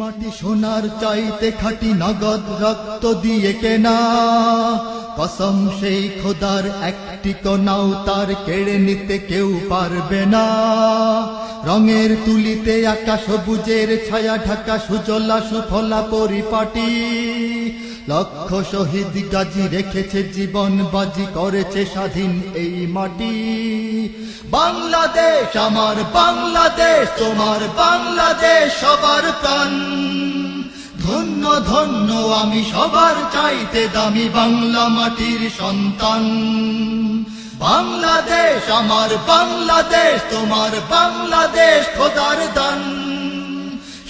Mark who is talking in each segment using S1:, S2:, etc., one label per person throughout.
S1: মাটি সোনার চাইতে খাঁটি নগদ রক্ত দিয়ে কেনা, কসম সেই খোদার একটি কণাও তার কেড়ে নিতে কেউ পারবে না। রঙের তুলিতে আঁকা সবুজের ছায়া ঢাকা সুজলা সুফলা পরিপাটি, লক্ষ শহীদ গাজী রেখেছে জীবন বাজি, করেছে স্বাধীন এই মাটি। বাংলাদেশ আমার বাংলাদেশ, তোমার বাংলাদেশ সবার প্রাণ। ধন্য ধন্য আমি সবার চাইতে দামি বাংলা মাটির সন্তান। বাংলাদেশ আমার বাংলাদেশ, তোমার বাংলাদেশ খোদার দান।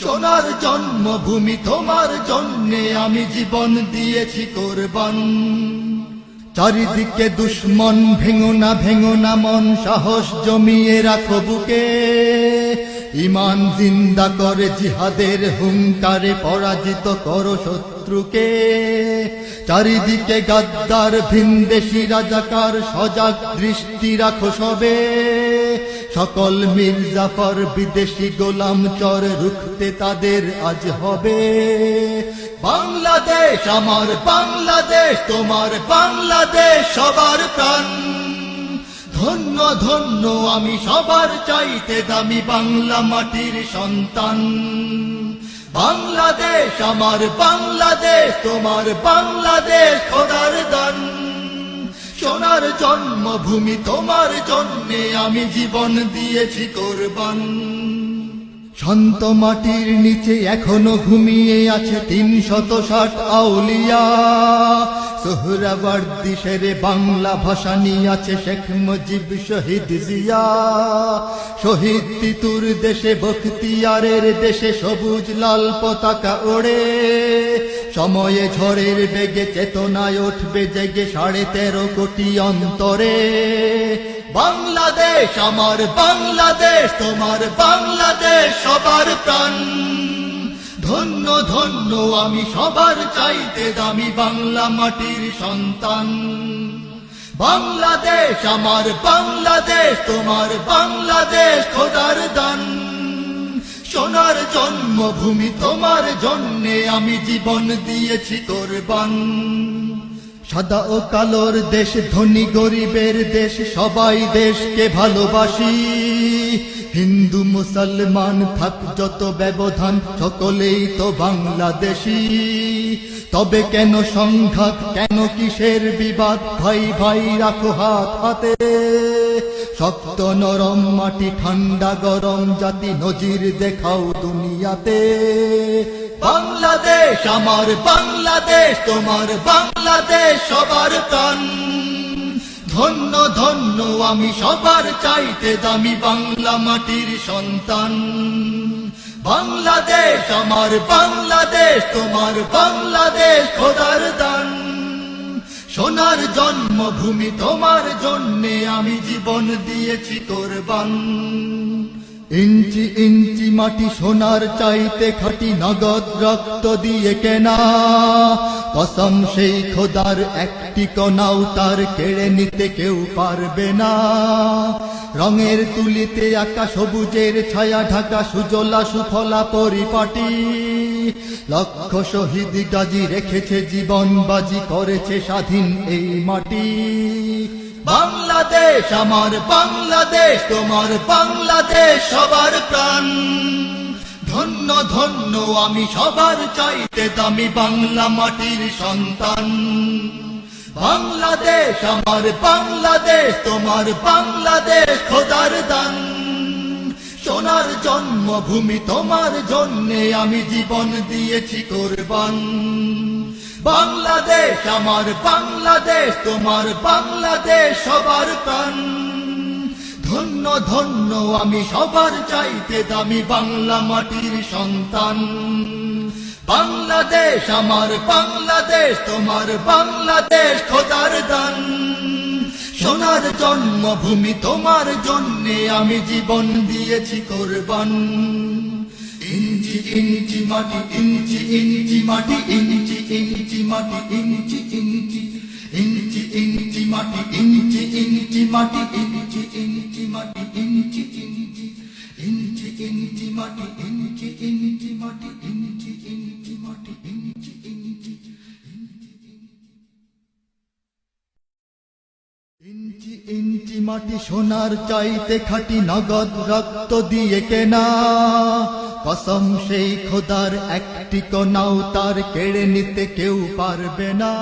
S1: সোনার জন্মভূমি তোমার জন্যে আমি জীবন দিয়েছি কোরবান। চারিদিকে দুশ্মন, ভেঙো না মন, সাহস জমিয়ে রাখো বুকে। ঈমান জিন্দা করে জিহাদের হুঙ্কারে পরাজিত করো শত্রুকে। চারিদিকে গাদ্দার ভিনদেশী রাজাকার, সজাগ দৃষ্টি রাখো সবে। সকল মির্জাফর বিদেশি গোলাম চর, রুখতে তাদের আজ হবে। বাংলাদেশ আমার বাংলাদেশ, তোমার বাংলাদেশ সবার প্রাণ। ধন্য ধন্য আমি সবার চাইতে দামি বাংলা মাটির সন্তান। বাংলাদেশ আমার বাংলাদেশ, তোমার বাংলাদেশ খোদার দান। সোনার জন্মভূমি তোমার জন্যে আমি জীবন দিয়েছি কোরবান। শান্ত মাটির নিচে এখনো ঘুমিয়ে আছে ৩৬০ আউলিয়া। সোহরাওয়ার্দী শেরে বাংলা ভাষা নিয়ে আছে শেখ মুজিব, শহীদ জিয়া। শহীদ তিতুর দেশে বখতিয়ারের দেশে সবুজ লাল পতাকা ওড়ে। সময়ে ঝড়ের বেগে চেতনায় উঠবে জেগে ১৩.৫ কোটি অন্তরে। বাংলাদেশ আমার বাংলাদেশ, তোমার বাংলাদেশ সবার প্রাণ। ধন্য ধন্য আমি সবার চাইতে দামি বাংলা মাটির সন্তান। বাংলাদেশ আমার বাংলাদেশ, তোমার বাংলাদেশ খোদার দান। সোনার জন্মভূমি তোমার জন্যে আমি জীবন দিয়েছি কোরবান। সাদা ও কালোর দেশ, ধনী গরিবের দেশ, সবাই দেশকে ভালোবাসি। হিন্দু মুসলমান থাক যত ব্যবধান, সকলেই তো বাংলাদেশী। তবে কেন সংঘাত, কেন কিসের বিবাদ, ভাই ভাই রাখো হাত হাতে। শক্ত নরম মাটি, ঠান্ডা গরম জাতি, নজির দেখাও দুনিয়াতে। বাংলাদেশ আমার বাংলাদেশ, তোমার বাংলাদেশ সবার প্রাণ। ধন্য ধন্য আমি সবার চাইতে দামি বাংলা মাটির সন্তান। বাংলাদেশ আমার বাংলাদেশ, তোমার বাংলাদেশ খোদার দান। সোনার জন্মভূমি তোমার জন্যে আমি জীবন দিয়েছি কোরবান। ইঞ্চি ইঞ্চি মাটি সোনার চাইতে খাঁটি নগদ রক্ত দিয়ে কেনা, কসম সেই খোদার একটি কণাও তার কেড়ে নিতে কেউ পারবে না। রঙের তুলিতে আঁকা সবুজের ছায়া ঢাকা সুজলা সুফলা পরিপাটি, লক্ষ শহীদ গাজী রেখেছে জীবন বাজি, করেছে স্বাধীন এই মাটি। বাংলাদেশ আমার বাংলাদেশ, তোমার বাংলাদেশ সবার প্রাণ। ধন্য ধন্য আমি সবার চাইতে দামি বাংলা মাটির সন্তান। বাংলাদেশ আমার বাংলাদেশ, তোমার বাংলাদেশ খোদার দান। সোনার জন্মভূমি তোমার জন্যে আমি জীবন দিয়েছি কোরবান। বাংলাদেশ আমার বাংলাদেশ, তোমার বাংলাদেশ সবার প্রাণ। ধন্য ধন্য আমি সবার চাইতে দামি বাংলা মাটির সন্তান। বাংলাদেশ আমার বাংলাদেশ, তোমার বাংলাদেশ খোদার দান। সোনার জন্মভূমি তোমার জন্যে আমি জীবন দিয়েছি কোরবান। ইঞ্চি ইঞ্চি মাটি, ইঞ্চি ইঞ্চি মাটি, ইঞ্চি ইঞ্চি মাটি, ইঞ্চি ইঞ্চি ইঞ্চি ইঞ্চি মাটি, ইঞ্চি ইঞ্চি মাটি, ইঞ্চি ইঞ্চি মাটি, ইঞ্চি ইঞ্চি ইঞ্চি ইঞ্চি মাটি, ইঞ্চি ইঞ্চি মাটি, ইঞ্চি ইঞ্চি ইঞ্চি মাটি সোনার চাইতে খাঁটি নগদ রক্ত দিয়ে কেনা কসম সেই খোদার একটি কণাও তার কেড়ে নিতে কেউ পারবে না।